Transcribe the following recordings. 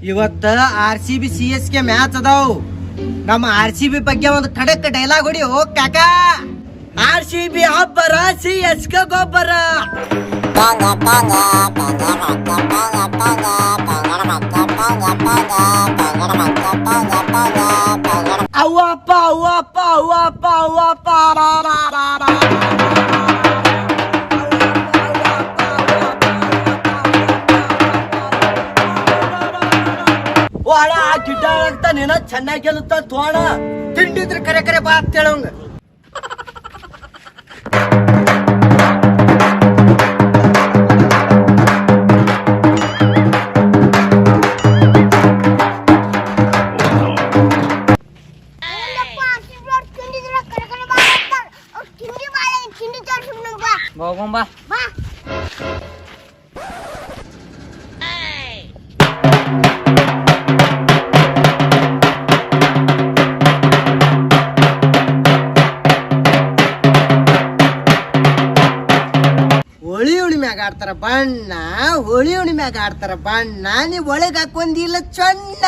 ಇವತ್ತ RCB CSK match ಅದಾವ್. ನಮ್ಮ RCB ಬಗ್ಗೆ ಒಂದು ಖಡಕ್ ಡೈಲಾಗ್ ಹೊಡಿ ಓ ಕಾಕಾ. RCB ಅಬ್ಬರ CSK ಗೊಬ್ಬರ. ಅವ್ವಪ್ಪ ಅವ್ವಪ್ಪ ಅವ್ವಪ್ಪ ಅವ್ವಪ್ಪ ಒಳ ಗಿಡ್ಡ ಅಂತ ನೀನ ಚೆನ್ನಾಗಿ ಗೆಲ್ಲುತ್ತ ತೋಣ ತಿಂಡಿದ್ರ ಕರೆ ಕರೆ ಬಾ ಅಂತ ಹೇಳಂಗ. ಹೋಗೋಂಬಾ ಹೋಳಿ ಹುಣ್ಣಿಮ್ಯಾಗ ಆಡ್ತಾರ ಬಣ್ಣ, ಹೋಳಿ ಹುಣ್ಣಿಮ್ಯಾಗ ಆಡ್ತಾರ ಬಣ್ಣ, ನೀವ್ ಒಳಗ್ ಹಾಕೊಂದಿಲ್ಲ ಚಣ್ಣ.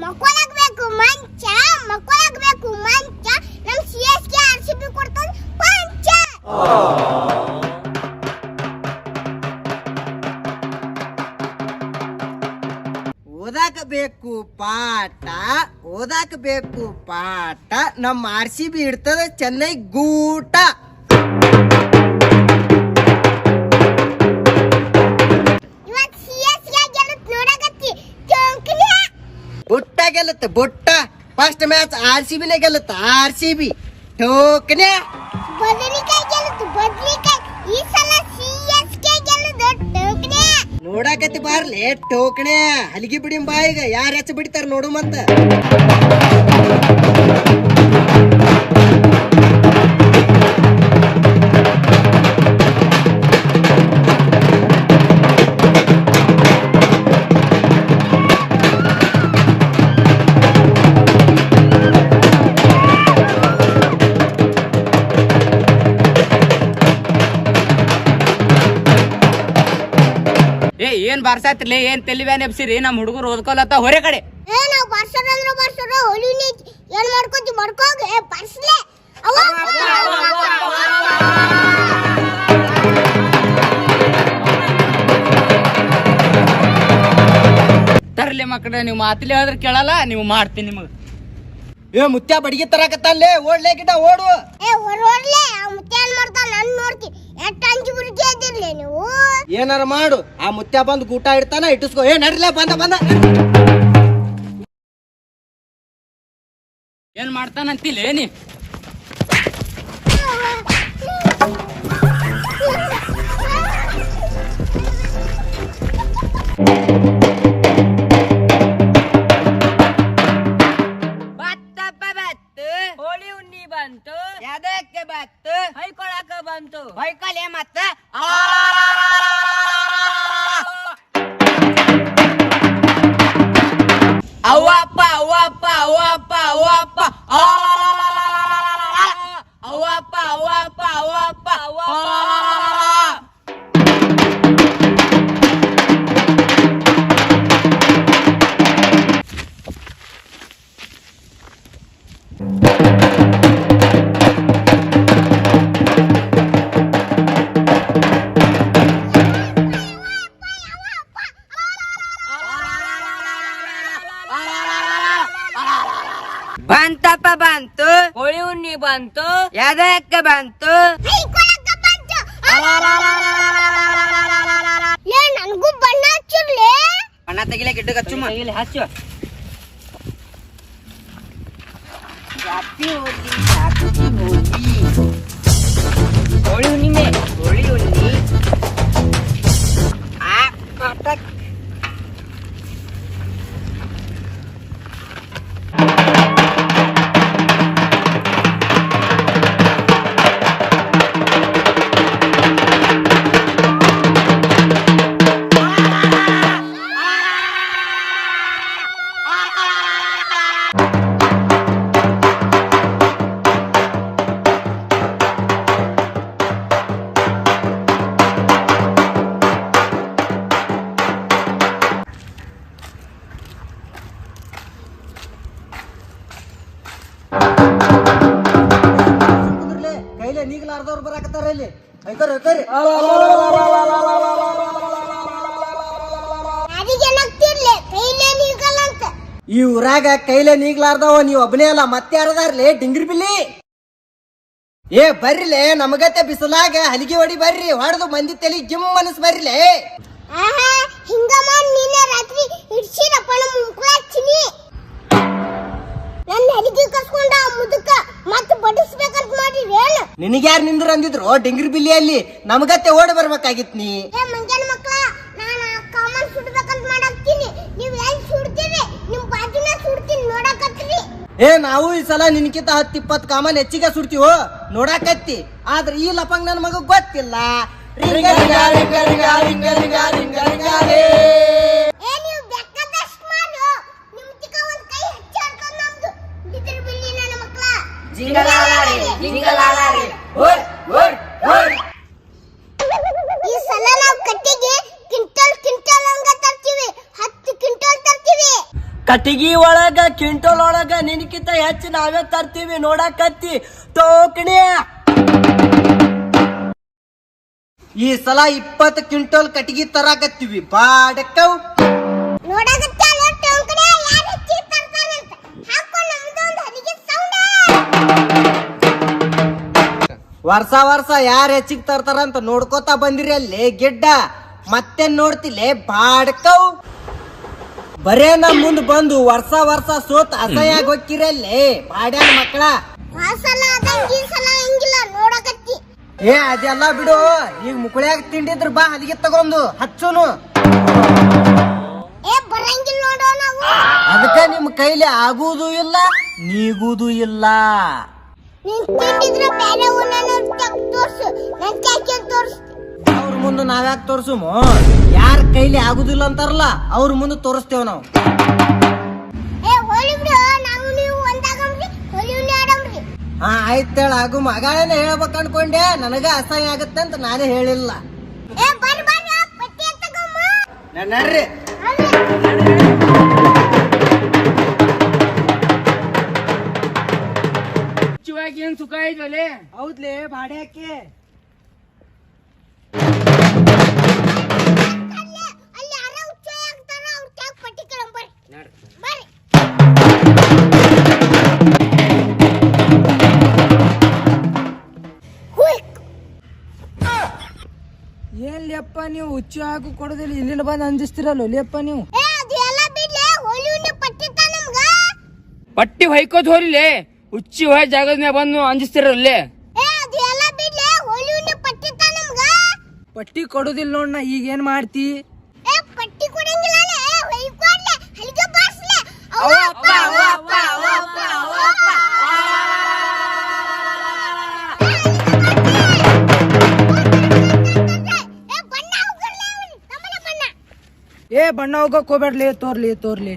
ಮಕ್ಕಳಾಗ್ಬೇಕು ಮಂಚ, ಮಕ್ಕಳಾಗ್ಬೇಕು ಮಂಚ, ನಮ್ CSK RCB ಕೊಡ್ತಾನ ಪಂಚ. ಓದಾಕ ಬೇಕು ಪಾಠ, ಓದಾಕ ಬೇಕು ಪಾಠ, ನಮ್ಮ RCB ಇಡ್ತದ ಚೆನ್ನೈ ಗೂಟ. ಇವತ್ CSK ಗೆಲ್ಲುತ್ತ ನೋಡಕತ್ತಿ ಚೌಕನ್ಯ. ಬುಟ್ಟ ಗೆಲ್ಲುತ್ತ ಬುಟ್ಟ. ಫಸ್ಟ್ ಮ್ಯಾಚ್ RCB ನೇ ಗೆಲ್ಲುತ್ತ RCB ಟೋಕನೆ. ಬದಲಿಕಾಯಿ ಗೆಲ್ಲುತ್ತ ಬದಲಿಕಾಯಿ. ಈ ಸಲ CSK ಗೆಲ್ಲುತ್ತ ಟೋಕನ್ಯ. ನೋಡಾಕತ್ತಿ ಬಾರ್ಲೆ ಟೋಕಣೆ. ಹಲಿಗೆ ಬಿಡಿಂ ಬಾ ಈಗ ಯಾರು ಹೆಚ್ಚು ಬಿಡ್ತಾರ ನೋಡು ಮತ್ತ. ಏನ್ ಬಾರ್ಸಾತ್ರಿ, ಏನ್ ತಲಿ ಬ್ಯಾನ್ ಎಬ್ಸಿರಿ? ನಮ್ ಹುಡುಗರು ಓದ್ಕೊಲತ್ತ ಹೊರೆ ಕಡೆ. ಏ ನಾವ್ ಬರ್ಸೋದ್ರ ಹೋಳಿನಿ ಏನ್ ಮಾಡ್ಕೋತಿ ಮಾಡ್ಕೋಗ. ಏ ಬರ್ಸ್ಲೆ ಅವ್ವ ತರ್ಲಿ ಮಕ್ಕಳ, ನೀವು ಮಾತಿಲಿ ಹೇಳಿದ್ರೆ ಕೇಳಲ್ಲ, ನೀವು ಮಾಡ್ತೀನಿ ನಿಮಗ್. ಏ ಮುತ್ಯ ಬಡಿಗೆ ತರಾಕತ್ತಲ್ಲೇ, ಓಡ್ಲೇ ಗಿಡ ಓಡು. ಏ ಹೊರಡ್ಲೆ ಆ ಮುತ್ಯ ಏನ್ ಮಾಡ್ತಾನ ನನ್ ನೋಡ್ತಿ. ಎಷ್ಟ್ ಅಂಜಿ ಬುರ್ಗಿ ಇದಿರ್ಲಿ ನೀವು. ಏನಾರ ಮಾಡು, ಆ ಮುತ್ಯ ಬಂದು ಊಟ ಇಡ್ತಾನ, ಇಟ್ಟಿಸ್ಕೋ. ಏ ನಡ್ರಲೇ, ಬಂದ ಬಂದ. ಏನ್ ಮಾಡ್ತಾನಂತಿಲ್ಲ ನೀ? ಹೋಳಿ ಹುಣ್ಣಿ ಬಂತು, ಎದಕ್ಕೆ ಬತ್ತು? ಹೊಯ್ಕೊಳಕ ಬಂತು. ಹೊಯ್ಕೊಲೆ ಮತ್ತ ಅವ್ವಪ್ಪ ಅವ್ವಪ್ಪ ಅವ್ವಪ್ಪ ಅವ್ವಪ್ಪ ಅವ್ವಪ್ಪ ಅವ್ವಪ್ಪ ಅವ್ವಪ್ಪ ಬಂತಪ್ಪ ಬಂತು, ಹೋಳಿ ಹುಣ್ಣಿ ಬಂತು, ಎದಕ್ಕೆ ಬಂತು? ಹೊಯ್ಕೊಳಕ ಬಂತು. ಲೇ ನನ್ಗೂ ಬಣ್ಣ ಹಚ್ಚಿರ್ಲೆ. ಬಣ್ಣ ತೆಗಿಲೆ ಗಿಡ್ಡಕ್ಕೆ ಹಚ್ಚು ತೆಗಿಲೆ ಹಚ್ಚು. ಹೋಳಿ ಹುಣ್ಣಿಮೆ, ಹೋಳಿ ಹುಣ್ಣಿ ಅದಕ್ಕೆ ಏನಾಗ್ತಿರ್ಲಿ ಕೈಲೇ ನೀಗಲ್ಲ ಅಂತ. ಈ ಊರಾಗ ಕೈಲೇ ನೀಗ್ಲಾರ್ದವ ನೀವ್ ಒಬ್ಬನೇ ಅಲ್ಲ ಮತ್ತೆ ಯಾರದಾರ್ಲಿ ಡಿಂಗ್ರಿ ಬಿಲ್ಲಿ. ಏ ಬರ್ರಿಲೆ ನಮಗತ್ತೆ ಬಿಸಲಾಗ ಹಲಿಗೆ ಹೊಡಿ ಬರ್ರಿ, ಹೊಡೆದು ಮಂದಿ ತಲಿ ಜಿಮ್ ಮನಸ್ ಬರ್ರಿಲೆ. ಆಹಾ ಹಿಂಗ ಮಾಡಿ ನಿನ್ನೆ ರಾತ್ರಿ ಇಡ್ಸಿರಪ್ಪ ನಮ್ಮ ಮುಕ್ಳಾಚಿನಿ. ನನ್ನ ಹಲಿಗೆ ಕಸ್ಕೊಂಡ ಮುದುಕ ಮತ್ತೆ ಬಡಿಸ್ಬೇಕಂತ ಮಾಡಿರಿ ಏನು? ನಿನಗ್ಯಾರು ನಿಂದ್ರ ಅಂದಿದ್ರು ಡಿಂಗ್ರಿ ಬಿಲ್ಲಿಯಲ್ಲಿ, ನಮಗತ್ತೆ ಓಡಿ ಬರ್ಬೇಕಾಗಿತ್ ನೀ. ಏ ಮಂಜನ ಮಕ್ಕಳ, ನಾನು ಕಾಮನ್ ಸುಡ್ಬೇಕಂತ ಮಾಡಾಕ್ತೀನಿ, ನೀವ್ ಎಲ್ಲಿ ಸುಡ್ತೀರಿ? ನಿಮ್ ಬಾಜುನ ಸುಡ್ತೀನಿ ನೋಡಕತ್ತೀರಿ. ಏ ನಾವು ಈ ಸಲ ನಿನ್ಕಿಂತ 10-20 ಕಾಮನ್ ಹೆಚ್ಚಿಗೆ ಸುಡ್ತೀವೋ ನೋಡಾಕತ್ತಿ. ಆದ್ರೆ ಈ ಲಪಂಗ್ ನನ್ ಮಗ ಗೊತ್ತಿಲ್ಲ. ಏ ನೀವು ಬೇಕಾದಷ್ಟು ಮಾಡು, ನಿಮ್ ತಿಕ್ಕ ಒಂದ್ ಕೈ ಹಚ್ಚಾಡ್ಕೊಂಡ್ ನಮ್ದು ಬಿದಿರು ಬಿಲ್ಲಿ ನನ್ನ ಮಕ್ಕಳ. ಈ ಸಲ ನಾವು ಕಟ್ಟಿಗೆ ಕ್ವಿಂಟಲ್ ಹಂಗ ತರ್ತೀವಿ, 10 ಕ್ವಿಂಟಲ್ ತರ್ತೀವಿ. ಕಟ್ಟಿಗೆ ಒಳಗ ಕ್ವಿಂಟಲ್ ಒಳಗ ನಿನ್ಕಿಂತ ಹೆಚ್ಚು ನಾವೇ ತರ್ತೀವಿ ನೋಡಕತ್ತಿ ಟೋಕಣಿ. ಈ ಸಲ 20 ಕ್ವಿಂಟಲ್ ಕಟ್ಟಿಗೆ ತರಾಕತ್ತೀವಿ ಬಾಡಕ್ಕವ್. ನೋಡಕತ್ತೆ ಅಲ್ಲ ಟೊಂಕಡೆ ಯಾರು ಹೆಚ್ಚಿಗೆ ತರ್ತಾರಂತ. ಹಾಕೋ ನಮ್ದೊಂದು ಹಲಿಗೆ ಸೌಂಡ. ವರ್ಷ ಯಾರು ಹೆಚ್ಚಿಗೆ ತರ್ತಾರಂತ ನೋಡ್ಕೋತಾ ಬಂದಿರಿ ಅಲ್ಲಿ ಗಿಡ್ಡ. ಮತ್ತೆ ನೋಡ್ತಿಲೆ ಬಾಡ್ಕವ್. ಬರೇ ನಮ್ ಮುಂದ್ ಬಂದು ವರ್ಷ ಸೋತ್ ಅಸಹ್ಯಾಗ ಹೋಗಿರಲ್ಲೇ ಬಾಡ್ಯಾನ ಮಕ್ಕಳ. ಆ ಸಲ ಆದಂಗ ಈ ಸಲ ಹಂಗಿಲ್ಲ ನೋಡಕತ್ತಿ. ಏ ಅದೆಲ್ಲ ಬಿಡು, ಈಗ ಮುಕುಳ್ಯಾಗ ತಿಂಡಿದ್ರ ಬಾ ಅಲ್ಲಿಗೆ ತಗೊಂಡು ಹಚ್ಚುನು. ಏ ಬರಂಗಿಲ್ಲ ನೋಡೋ ನಾವು. ಅದಕ್ಕ ನಿಮ್ ಕೈಲಿ ಆಗುವುದು ಇಲ್ಲ ನೀಗುವುದು ಇಲ್ಲ. ನೀನ್ ತಿಂಡಿದ್ರ ಬೇರೆ ಉಣ್ಣನ ತೋರ್ಸು, ನನ್ ಕ್ಯಾಕೆ ತೋರ್ಸು. ಅವ್ರ ಮುಂದೆ ನಾವ್ಯಾಕೆ ತೋರ್ಸುಮು? ಯಾರ ಕೈಲಿ ಆಗುದಿಲ್ಲ ಅಂತಾರಲ್ಲ ಅವ್ರ ಮುಂದೆ ತೋರಿಸ್ತೇವ್ ನಾವು. ಏ ಹೋಲಿ ಬಿಡು, ನಾವು ನೀವು ಒಂದಾಗಮ್ರಿ, ಹೋಲಿ ಆಡಮ್ರಿ. ಹಾ ಆಯ್ತೇಳ ಆಗು. ಮಗಳೇನೆ ಹೇಳ್ಬೇಕು ಅನ್ಕೊಂಡೆ, ನನಗ ಅಸಹ್ಯ ಆಗತ್ತೆ ಅಂತ ನಾನೇ ಹೇಳಿಲ್ಲ. ಏ ಬರ್ರಿ ಪಟ್ಟಿ ತಗಮ್ಮ. ನಡ್ರಿ. ಏನ್ ಸುಖ ಐತ್ವಲೆ? ಹೌದ್ಲೇ ಬಾಡ್ಯಾಕೆ ಅಲ್ಲಿ ಯಾರ ಹುಚ್ಚ ಆಗ್ತಾರ ಅವ್ರ ಟ್ಯಾಗ್ ಪಟ್ಟಿ ಕೇಳಂ ಬರ್ರಿ. ಬರ್ರಿ. ಏನ್ ಲೇಪ್ಪ ನೀವು ಹುಚ್ಚು ಹಾಕು ಕೊಡೋದಿಲ್ಲ, ಇಲ್ಲಿಂದ ಬಂದು ಅಂಜಿಸ್ತಿರಲ್ಲ ಲೇಪ್ಪ ನೀವು. ಏ ಅದು ಎಲ್ಲ ಬಿಡ್ಲೆ, ಹೋಲಿ ಉಣ್ಣೆ ಪಟ್ಟಿ ತಾ ನಮ್ಗ. ಪಟ್ಟಿ ಹೊಯ್ಕೋದ್ ಹೋರಿಲೆ, ಹುಚ್ಚಿ ಹೊಯ್ ಜಾಗದ ಮ್ಯಾಗ ಬಂದು ಅಂಜಿಸ್ತಿರಲ್ಲೇ. ಏ ಅದು ಎಲ್ಲ ಬಿಡ್ಲೆ, ಹೋಲಿ ಉಣ್ಣೆ ಪಟ್ಟಿ ತಾ ನಮ್ಗ. ಪಟ್ಟಿ ಕೊಡೋದಿಲ್ಲ ನೋಡ್ನ, ಈಗ ಏನ್ ಮಾಡ್ತಿ? ಏ ಪಟ್ಟಿ ಕೊಡಂಗಿಲ್ಲ ಲೇ, ಹೊಯ್ಕೊಡ್ಲೆ ಹಲಿಗೆ ಬಾರ್ಸ್ಲೆ. ಅವ್ವ ಅಪ್ಪ, ಅವ್ವ ಅಪ್ಪ, ಅವ್ವ ಅಪ್ಪ, ಅವ್ವ ಅಪ್ಪ. ಏ ಬಣ್ಣ ಹೋಗರ್ಲೆ, ನಮ್ಮನೆ ಬಣ್ಣ. ಏ ಬಣ್ಣ ಹೋಗಕ್ ಹೋಗ್ಬೇಡ್ಲಿ, ತೋರ್ಲಿ.